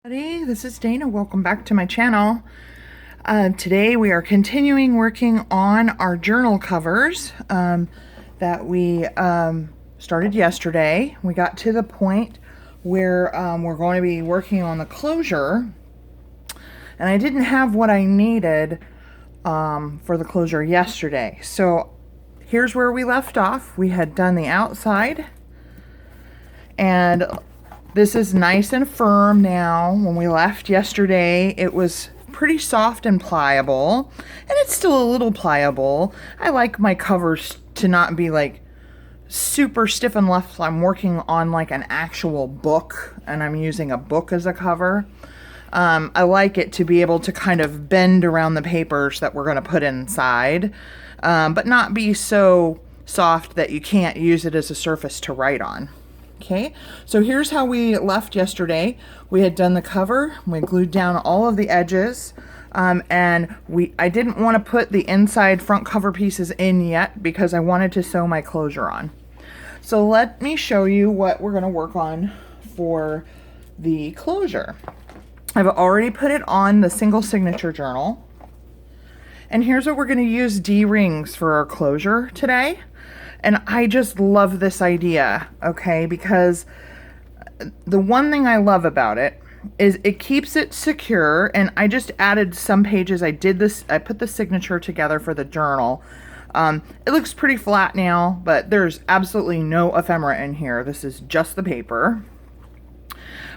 This is Dana. Welcome back to my channel. Today we are continuing working on our journal covers that we started yesterday. We got to the point where we're going to be working on the closure, and I didn't have what I needed for the closure yesterday. So here's where we left off. We had done the outside, and this is nice and firm now. When we left yesterday, it was pretty soft and pliable, and it's still a little pliable. I like my covers to not be like super stiff unless I'm working on like an actual book and I'm using a book as a cover. I like it to be able to kind of bend around the papers that we're going to put inside, but not be so soft that you can't use it as a surface to write on. Okay, so here's how we left yesterday. We had done the cover, we glued down all of the edges, and I didn't want to put the inside front cover pieces in yet because I wanted to sew my closure on. So let me show you what we're going to work on for the closure. I've already put it on the single signature journal, and here's what we're going to use D-rings for our closure today. And I just love this idea, okay, because the one thing I love about it is it keeps it secure. And I just added some pages. I put the signature together for the journal. It looks pretty flat now, but there's absolutely no ephemera in here. This is just the paper.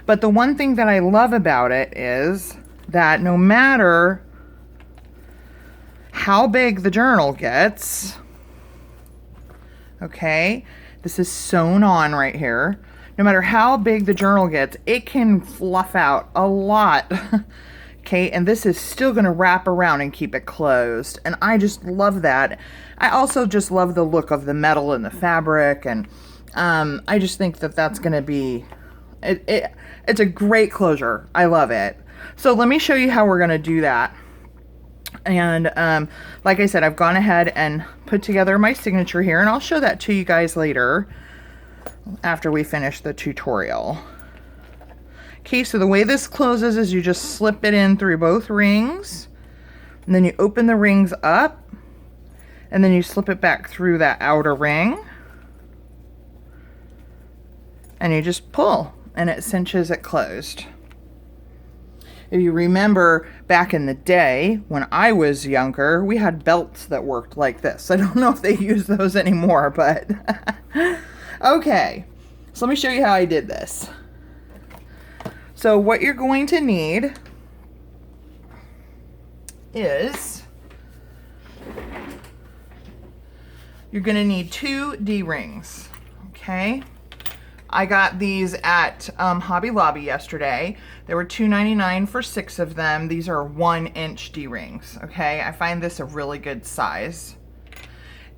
But the one thing that I love about it is that no matter how big the journal gets, okay, this is sewn on right here. No matter how big the journal gets, it can fluff out a lot. Okay, and this is still going to wrap around and keep it closed. And I just love that. I also just love the look of the metal and the fabric. And I just think that that's going to be, it's a great closure. I love it. So let me show you how we're going to do that. And like I said, I've gone ahead and put together my signature here, and I'll show that to you guys later after we finish the tutorial. Okay, so the way this closes is you just slip it in through both rings, and then you open the rings up, and then you slip it back through that outer ring, and you just pull, and it cinches it closed. If you remember back in the day when I was younger, we had belts that worked like this. I don't know if they use those anymore, but okay. So let me show you how I did this. So what you're going to need is you're going to need 2 D-rings, okay? I got these at Hobby Lobby yesterday. They were $2.99 for 6 of them. These are 1-inch D-rings, okay? I find this a really good size.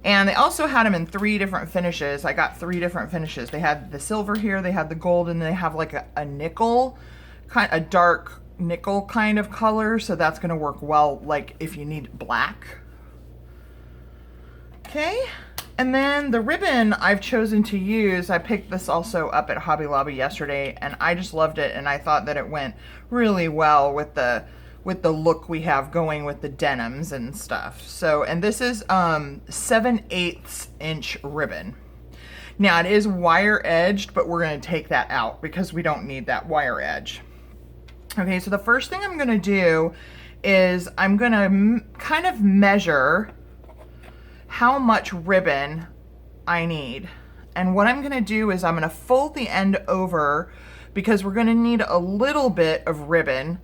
And they also had them in 3 different finishes. I got 3 different finishes. They had the silver here, they had the gold, and they have like a nickel, a dark nickel kind of color. So that's gonna work well, like if you need black. Okay. And then the ribbon I've chosen to use, I picked this also up at Hobby Lobby yesterday, and I just loved it, and I thought that it went really well with the look we have going with the denims and stuff. So, and this is 7/8 inch ribbon. Now it is wire edged, but we're going to take that out because we don't need that wire edge. Okay, so the first thing I'm going to do is I'm going to kind of measure how much ribbon I need. And what I'm going to do is I'm going to fold the end over because we're going to need a little bit of ribbon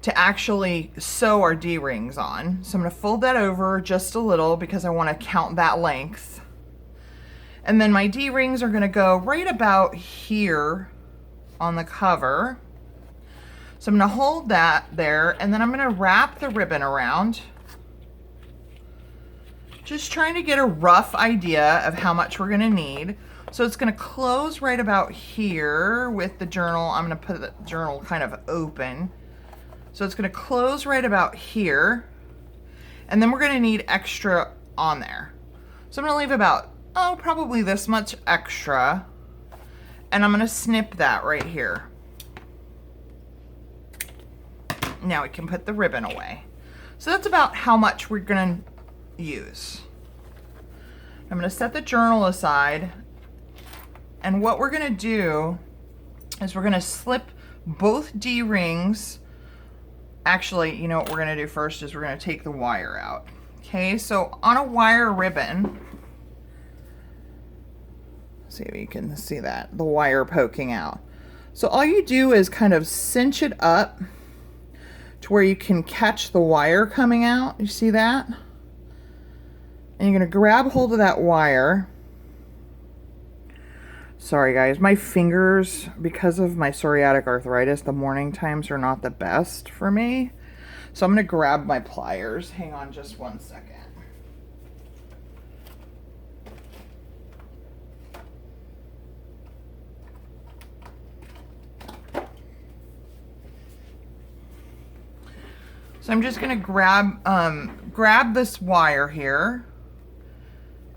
to actually sew our D-rings on. So I'm going to fold that over just a little because I want to count that length. And then my D-rings are going to go right about here on the cover. So I'm going to hold that there, and then I'm going to wrap the ribbon around. Just trying to get a rough idea of how much we're going to need. So it's going to close right about here with the journal. I'm going to put the journal kind of open. So it's going to close right about here. And then we're going to need extra on there. So I'm going to leave about, probably this much extra. And I'm going to snip that right here. Now we can put the ribbon away. So that's about how much we're gonna use. I'm gonna set the journal aside, and what we're gonna do is we're gonna slip both D-rings. Actually, you know what we're gonna do first is we're gonna take the wire out. Okay, so on a wire ribbon, see if you can see that, the wire poking out. So all you do is kind of cinch it up to where you can catch the wire coming out. You see that? And you're gonna grab hold of that wire. Sorry guys, my fingers, because of my psoriatic arthritis, the morning times are not the best for me. So I'm gonna grab my pliers. Hang on just one second. So I'm just gonna grab this wire here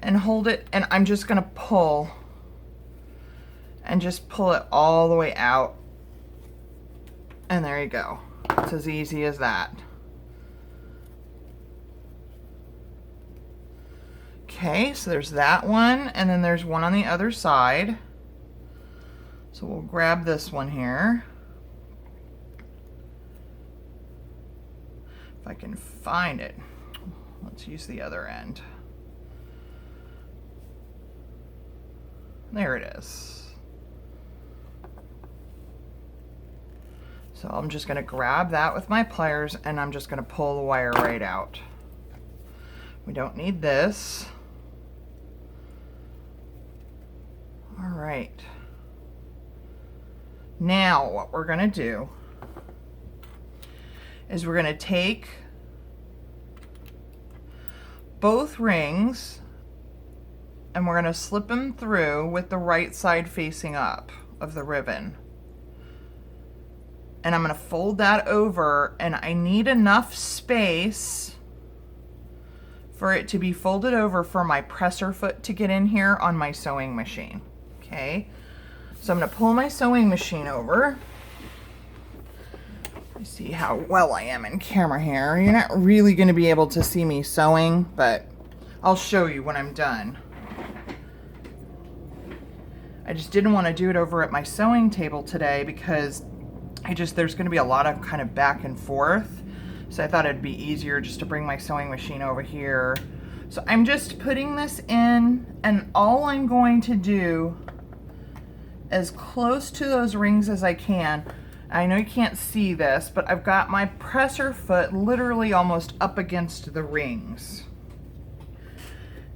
and hold it, and I'm just gonna pull and just pull it all the way out. And there you go. It's as easy as that. Okay, so there's that one, and then there's one on the other side. So we'll grab this one here. If I can find it. Let's use the other end. There it is. So I'm just gonna grab that with my pliers, and I'm just gonna pull the wire right out. We don't need this. All right. Now what we're gonna do is we're gonna take both rings and we're gonna slip them through with the right side facing up of the ribbon. And I'm gonna fold that over, and I need enough space for it to be folded over for my presser foot to get in here on my sewing machine. Okay, so I'm gonna pull my sewing machine over. You see how well I am in camera here. You're not really gonna be able to see me sewing, but I'll show you when I'm done. I just didn't want to do it over at my sewing table today because there's going to be a lot of kind of back and forth. So I thought it'd be easier just to bring my sewing machine over here. So I'm just putting this in, and all I'm going to do as close to those rings as I can. I know you can't see this, but I've got my presser foot literally almost up against the rings.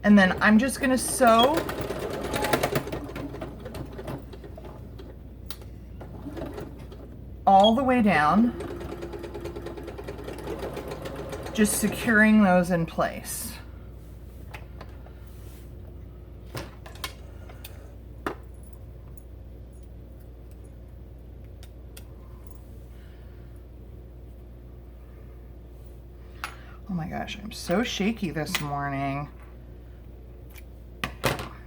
And then I'm just going to sew all the way down, just securing those in place. Oh my gosh, I'm so shaky this morning.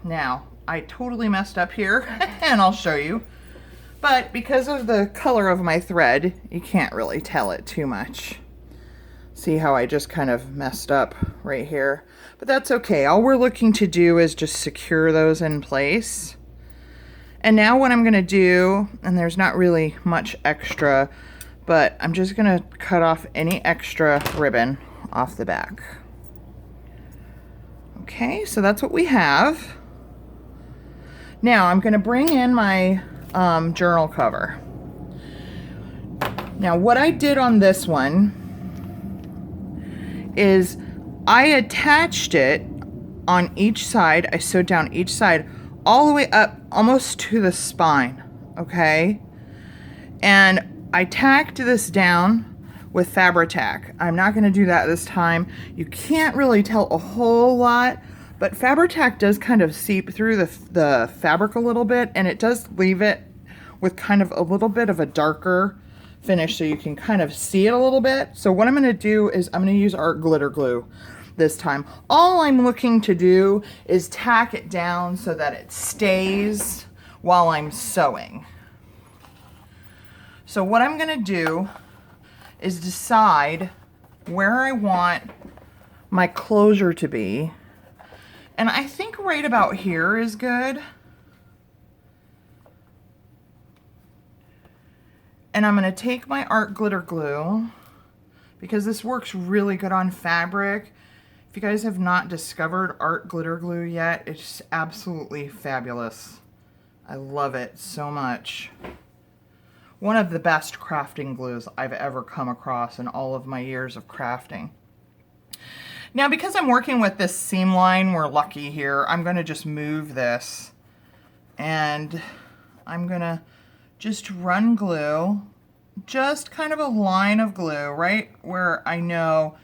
Now, I totally messed up here, and I'll show you. But because of the color of my thread, you can't really tell it too much. See how I just kind of messed up right here? But that's okay. All we're looking to do is just secure those in place. And now what I'm gonna do, and there's not really much extra, but I'm just gonna cut off any extra ribbon off the back. Okay, so that's what we have. Now I'm gonna bring in my journal cover. Now what I did on this one is I attached it on each side. I sewed down each side all the way up almost to the spine, okay? And I tacked this down with Fabri-Tac. I'm not gonna do that this time. You can't really tell a whole lot, but Fabri-Tac does kind of seep through the fabric a little bit, and it does leave it with kind of a little bit of a darker finish so you can kind of see it a little bit. So what I'm gonna do is I'm gonna use art glitter glue this time. All I'm looking to do is tack it down so that it stays while I'm sewing. So what I'm gonna do is decide where I want my closure to be. And I think right about here is good. And I'm going to take my art glitter glue, because this works really good on fabric. If you guys have not discovered art glitter glue yet, it's absolutely fabulous. I love it so much. One of the best crafting glues I've ever come across in all of my years of crafting. Now, because I'm working with this seam line, we're lucky here. I'm going to just move this, and I'm going to just run glue, just kind of a line of glue right where I know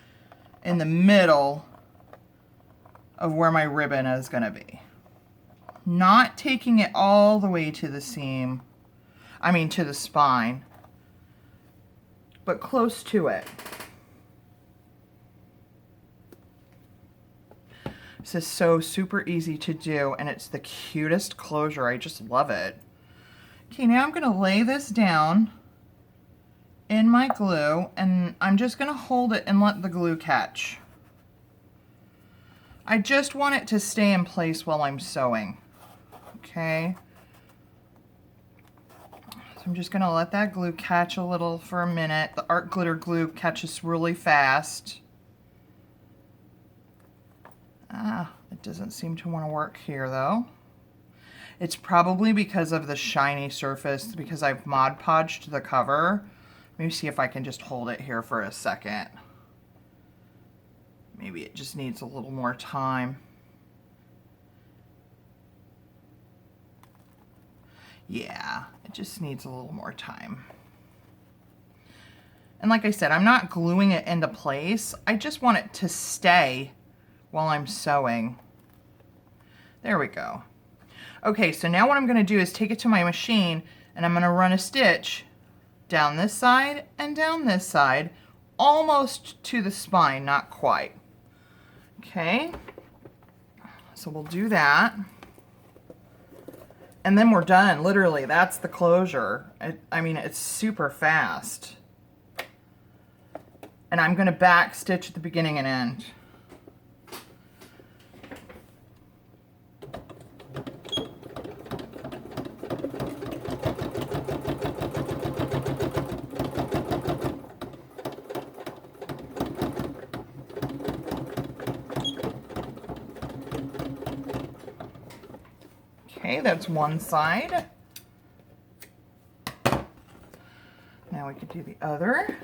in the middle of where my ribbon is going to be. Not taking it all the way to the seam, to the spine, but close to it. This is so super easy to do, and it's the cutest closure. I just love it. Okay, now I'm going to lay this down in my glue, and I'm just going to hold it and let the glue catch. I just want it to stay in place while I'm sewing. Okay. So I'm just going to let that glue catch a little for a minute. The art glitter glue catches really fast. It doesn't seem to want to work here though. It's probably because of the shiny surface, because I've Mod Podged the cover. Let me see if I can just hold it here for a second. Maybe it just needs a little more time. Yeah, it just needs a little more time. And like I said, I'm not gluing it into place. I just want it to stay while I'm sewing. There we go. Okay, so now what I'm going to do is take it to my machine, and I'm going to run a stitch down this side and down this side, almost to the spine, not quite. Okay, so we'll do that. And then we're done. Literally, that's the closure. It's super fast. And I'm going to back stitch at the beginning and end. Okay, that's one side. Now we could do the other.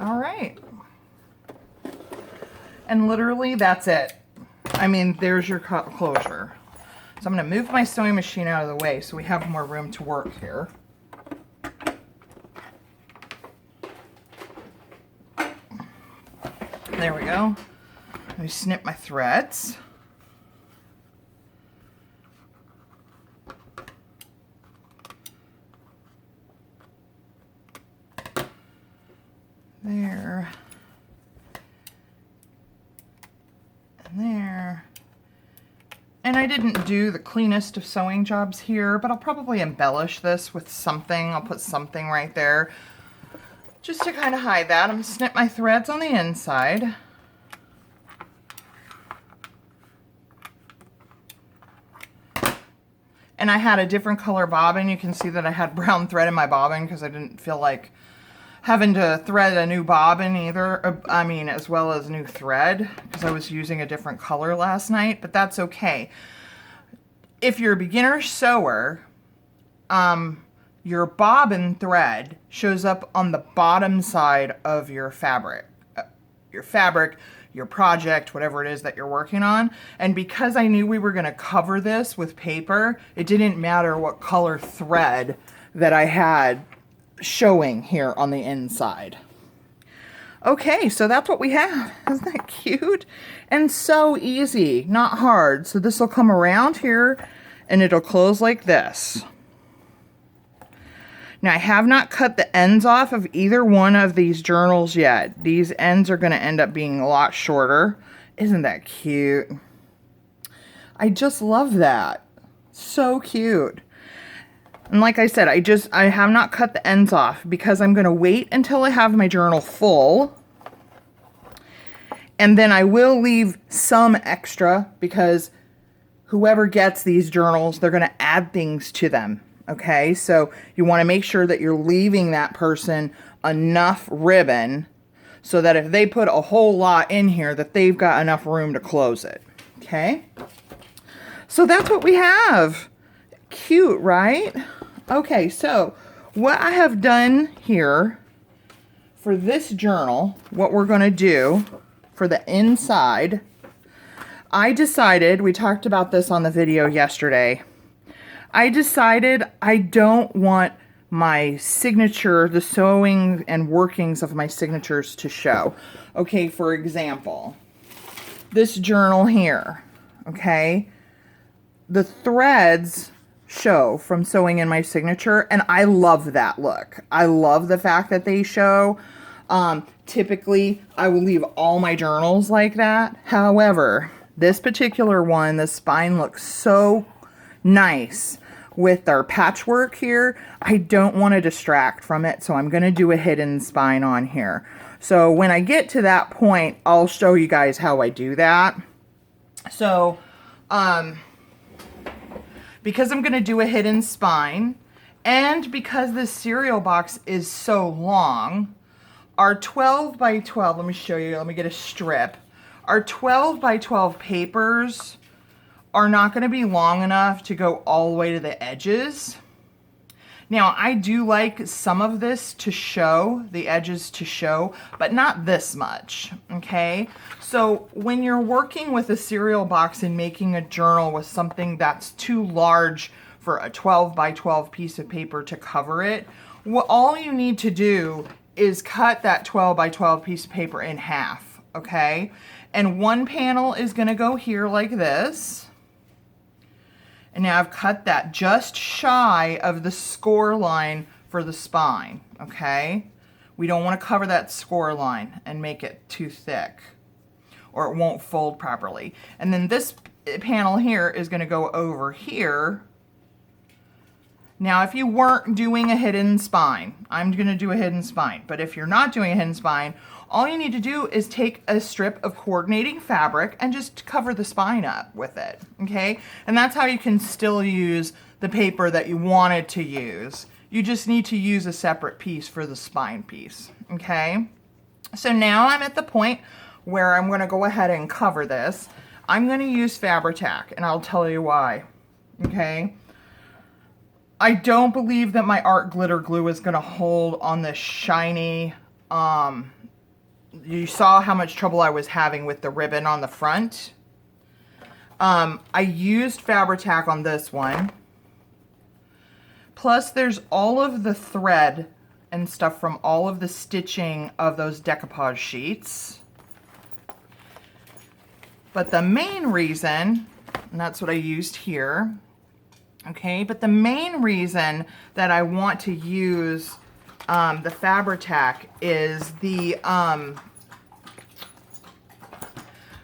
All right. And literally that's it. There's your closure. So I'm going to move my sewing machine out of the way so we have more room to work here. There we go. Let me snip my threads. There. And there. And I didn't do the cleanest of sewing jobs here, but I'll probably embellish this with something. I'll put something right there just to kind of hide that. I'm going to snip my threads on the inside. And I had a different color bobbin. You can see that I had brown thread in my bobbin because I didn't feel like having to thread a new bobbin either, as well as new thread, because I was using a different color last night, but that's okay. If you're a beginner sewer, your bobbin thread shows up on the bottom side of your fabric, your project, whatever it is that you're working on. And because I knew we were going to cover this with paper, it didn't matter what color thread that I had showing here on the inside. Okay, so that's what we have. Isn't that cute? And so easy, not hard. So this will come around here and it'll close like this. Now I have not cut the ends off of either one of these journals yet. These ends are going to end up being a lot shorter. Isn't that cute? I just love that. So cute. And like I said, I have not cut the ends off because I'm going to wait until I have my journal full. And then I will leave some extra because whoever gets these journals, they're going to add things to them. Okay, so you want to make sure that you're leaving that person enough ribbon so that if they put a whole lot in here, that they've got enough room to close it. Okay, so that's what we have. Cute, right? Okay, so what I have done here for this journal, what we're going to do for the inside, I decided, we talked about this on the video yesterday, I decided I don't want my signature, the sewing and workings of my signatures to show. Okay, for example, this journal here, okay, the threads show from sewing in my signature, and I love that look. I love the fact that they show. Typically, I will leave all my journals like that. However, this particular one, the spine looks so nice with our patchwork here. I don't want to distract from it, so I'm going to do a hidden spine on here. So when I get to that point, I'll show you guys how I do that. So, because I'm going to do a hidden spine, and because this cereal box is so long, our 12 by 12, let me show you, let me get a strip. Our 12 by 12 papers are not going to be long enough to go all the way to the edges. Now, I do like some of this to show, the edges to show, but not this much, okay? So when you're working with a cereal box and making a journal with something that's too large for a 12 by 12 piece of paper to cover it, all you need to do is cut that 12 by 12 piece of paper in half, okay? And one panel is going to go here like this. And now I've cut that just shy of the score line for the spine, okay? We don't want to cover that score line and make it too thick, or it won't fold properly. And then this panel here is going to go over here. Now, if you weren't doing a hidden spine, I'm going to do a hidden spine. But if you're not doing a hidden spine, all you need to do is take a strip of coordinating fabric and just cover the spine up with it, okay? And that's how you can still use the paper that you wanted to use. You just need to use a separate piece for the spine piece, okay? So now I'm at the point where I'm gonna go ahead and cover this. I'm gonna use Fabri-Tac, and I'll tell you why, okay? I don't believe that my art glitter glue is gonna hold on this shiny, you saw how much trouble I was having with the ribbon on the front. I used Fabri-Tac on this one. Plus there's all of the thread and stuff from all of the stitching of those decoupage sheets. But the main reason, and that's what I used here, okay, but the main reason that I want to use the Fabri-Tac is the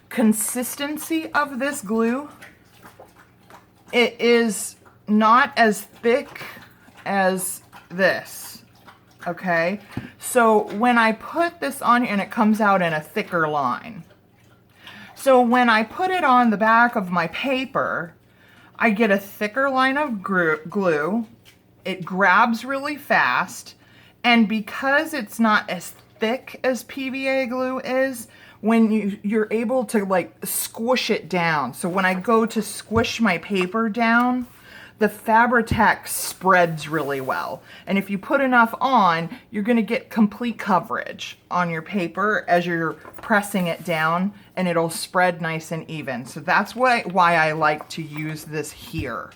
consistency of this glue. It is not as thick as this, okay? So when I put this on, and it comes out in a thicker line. So when I put it on the back of my paper, I get a thicker line of glue. It grabs really fast. And because it's not as thick as PVA glue is, when you're able to like squish it down. So when I go to squish my paper down, the Fabri-Tac spreads really well. And if you put enough on, you're gonna get complete coverage on your paper as you're pressing it down, and it'll spread nice and even. So that's why I like to use this here.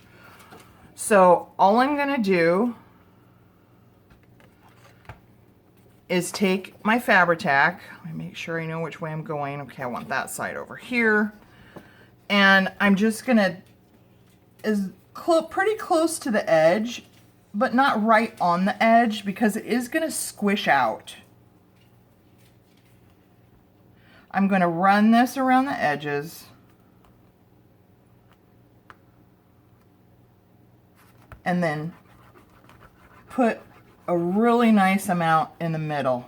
So all I'm gonna do is take my Fabri-Tac. Let me make sure I know which way I'm going. Okay, I want that side over here. And I'm just gonna, pretty close to the edge, but not right on the edge because it is going to squish out. I'm going to run this around the edges. And then put a really nice amount in the middle.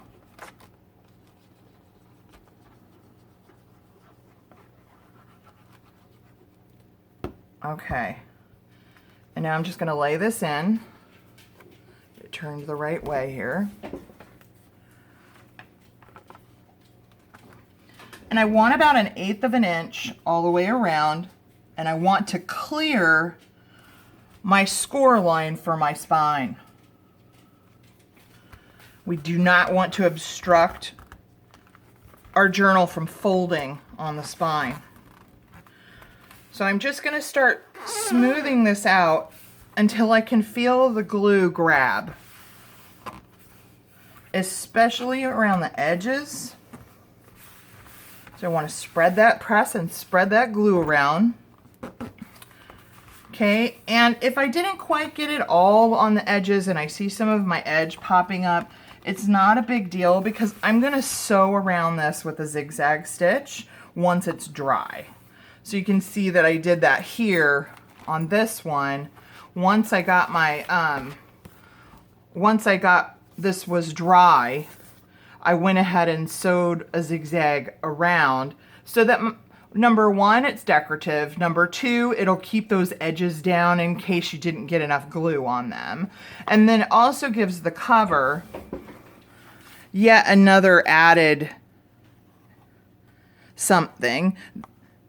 Okay. And now I'm just going to lay this in. Get it turned the right way here. And I want about 1/8 of an inch all the way around, and I want to clear my score line for my spine. We do not want to obstruct our journal from folding on the spine. So I'm just going to start smoothing this out until I can feel the glue grab, especially around the edges. So I want to spread that, press and spread that glue around. Okay, and if I didn't quite get it all on the edges and I see some of my edge popping up, it's not a big deal because I'm going to sew around this with a zigzag stitch once it's dry. So you can see that I did that here on this one. Once I got my, this was dry, I went ahead and sewed a zigzag around so that number one, it's decorative. Number two, it'll keep those edges down in case you didn't get enough glue on them. And then it also gives the cover yet another added something.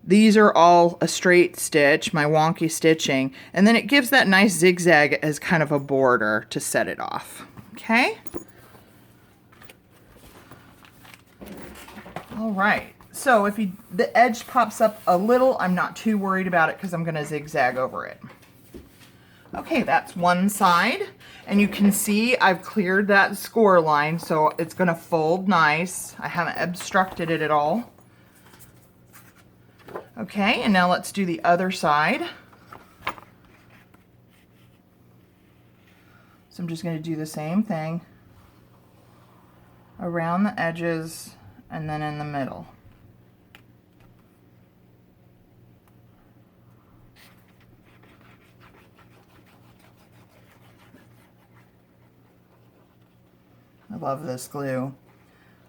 These are all a straight stitch, my wonky stitching, and then it gives that nice zigzag as kind of a border to set it off. Okay? All right, so if the edge pops up a little, I'm not too worried about it because I'm going to zigzag over it. Okay, that's one side, and you can see I've cleared that score line, so it's going to fold nice. I haven't obstructed it at all. Okay, and now let's do the other side. So I'm just going to do the same thing around the edges and then in the middle. I love this glue.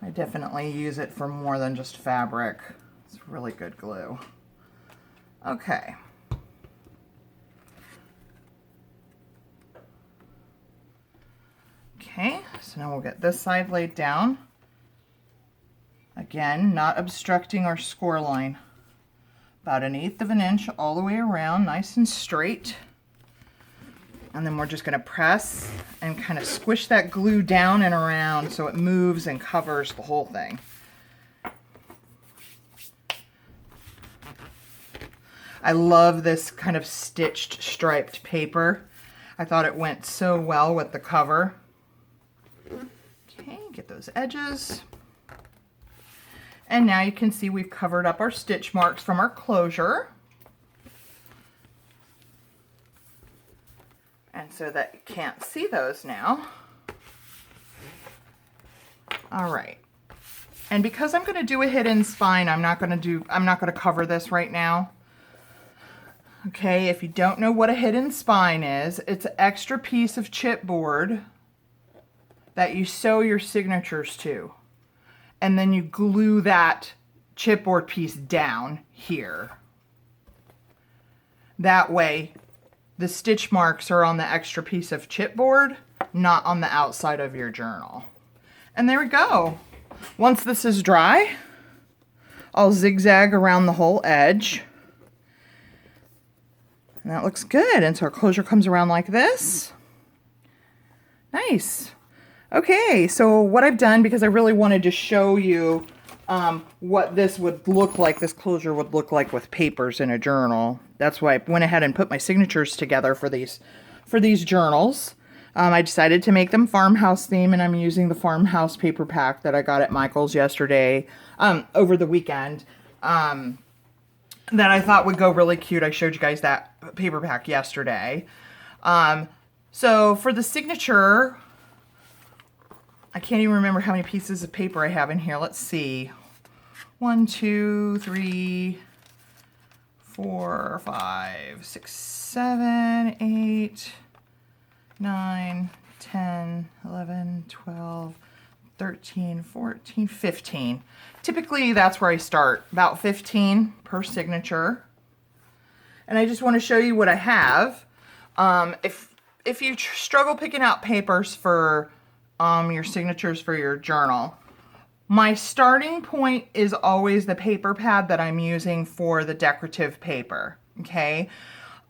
I definitely use it for more than just fabric. It's really good glue. Okay. Okay, so now we'll get this side laid down. Again, not obstructing our score line. About 1/8 of an inch all the way around, nice and straight. And then we're just going to press and kind of squish that glue down and around so it moves and covers the whole thing. I love this kind of stitched striped paper. I thought it went so well with the cover. Okay, get those edges. And now you can see we've covered up our stitch marks from our closure. And so that you can't see those now. All right. And because I'm going to do a hidden spine, I'm not going to cover this right now. Okay, if you don't know what a hidden spine is, it's an extra piece of chipboard that you sew your signatures to. And then you glue that chipboard piece down here. That way, the stitch marks are on the extra piece of chipboard, not on the outside of your journal. And there we go. Once this is dry, I'll zigzag around the whole edge. And that looks good. And so our closure comes around like this. Nice. Okay, so what I've done, because I really wanted to show you what this would look like, this closure would look like with papers in a journal. That's why I went ahead and put my signatures together for these journals. I decided to make them Farmhouse theme, and I'm using the Farmhouse paper pack that I got at Michael's yesterday, over the weekend. that I thought would go really cute. I showed you guys that paper pack yesterday. So for the signature, I can't even remember how many pieces of paper I have in here. Let's see. 1, 2, 3, 4, 5, 6, 7, 8, 9, 10, 11, 12, 13, 14, 15. Typically that's where I start, about 15 per signature. And I just want to show you what I have. If you struggle picking out papers for your signatures for your journal, my starting point is always the paper pad that I'm using for the decorative paper, okay?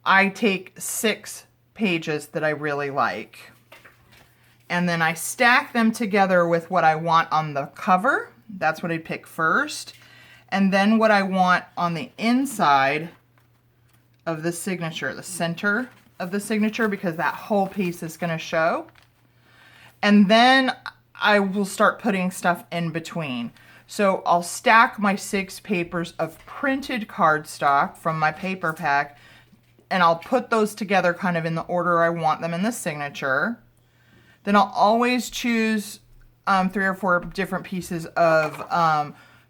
I take 6 pages that I really like, and then I stack them together with what I want on the cover. That's what I pick first. And then what I want on the inside of the signature, the center of the signature, because that whole piece is going to show. And then I will start putting stuff in between. So I'll stack my 6 papers of printed cardstock from my paper pack, and I'll put those together kind of in the order I want them in the signature. Then I'll always choose 3 or 4 different pieces of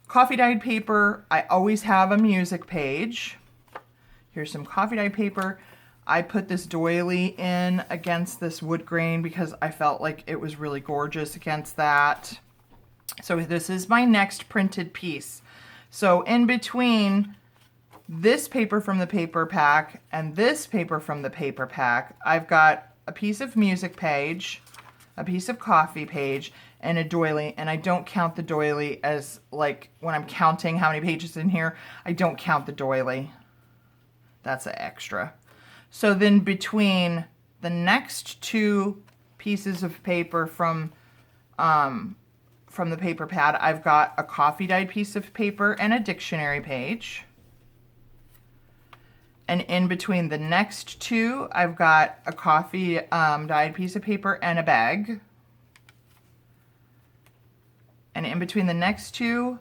coffee dyed paper. I always have a music page. Here's some coffee dyed paper. I put this doily in against this wood grain because I felt like it was really gorgeous against that. So this is my next printed piece. So in between this paper from the paper pack and this paper from the paper pack, I've got a piece of music page, a piece of coffee page, and a doily. And I don't count the doily as, like, when I'm counting how many pages in here, I don't count the doily. That's an extra. So then between the next 2 pieces of paper from the paper pad, I've got a coffee dyed piece of paper and a dictionary page. And in between the next 2, I've got a coffee dyed piece of paper and a bag. And in between the next 2,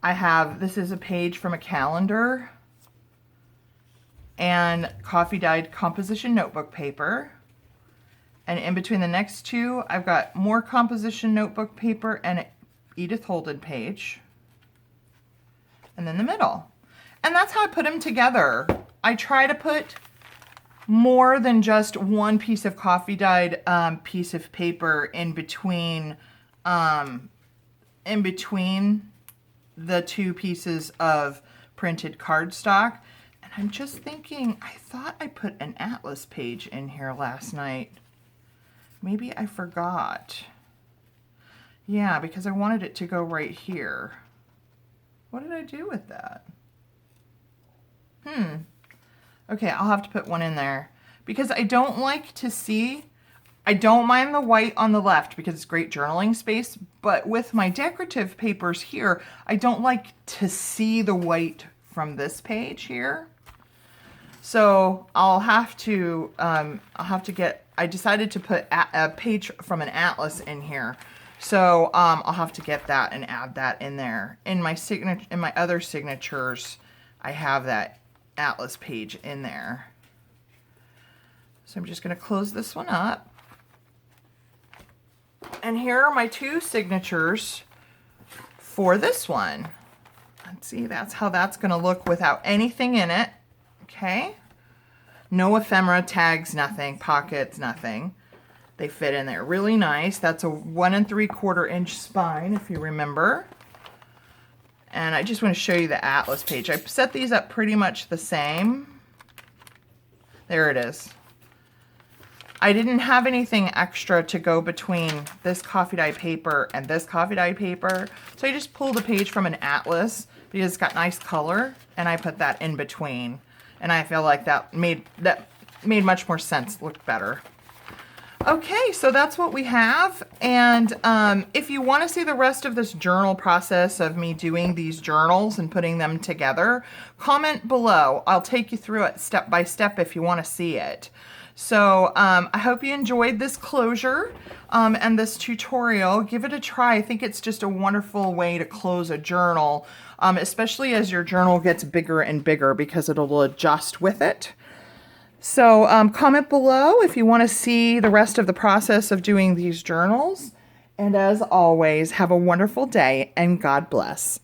I have, this is a page from a calendar and coffee dyed composition notebook paper. And in between the next 2, I've got more composition notebook paper and an Edith Holden page. And then the middle. And that's how I put them together. I try to put more than just one piece of coffee dyed piece of paper in between the 2 pieces of printed cardstock. And I'm just thinking, I thought I put an atlas page in here last night. Maybe I forgot. Yeah, because I wanted it to go right here. What did I do with that? Okay, I'll have to put one in there. Because I don't like to see, I don't mind the white on the left because it's great journaling space, but with my decorative papers here, I don't like to see the white from this page here. So I'll have to get, I decided to put a page from an atlas in here. So I'll have to get that and add that in there. In my signature, in my other signatures, I have that atlas page in there. So I'm just going to close this one up. And here are my 2 signatures for this one. Let's see, that's how that's going to look without anything in it. Okay. No ephemera, tags, nothing, pockets, nothing. They fit in there really nice. That's a 1 3/4 inch spine, if you remember. And I just want to show you the atlas page. I set these up pretty much the same. There it is. I didn't have anything extra to go between this coffee dye paper and this coffee dye paper. So I just pulled a page from an atlas because it's got nice color, and I put that in between. And I feel like that made much more sense, looked better. Okay, so that's what we have. And if you want to see the rest of this journal process of me doing these journals and putting them together, comment below. I'll take you through it step by step if you want to see it. So I hope you enjoyed this closure and this tutorial. Give it a try. I think it's just a wonderful way to close a journal especially as your journal gets bigger and bigger because it'll adjust with it. So comment below if you want to see the rest of the process of doing these journals. And as always, have a wonderful day and God bless.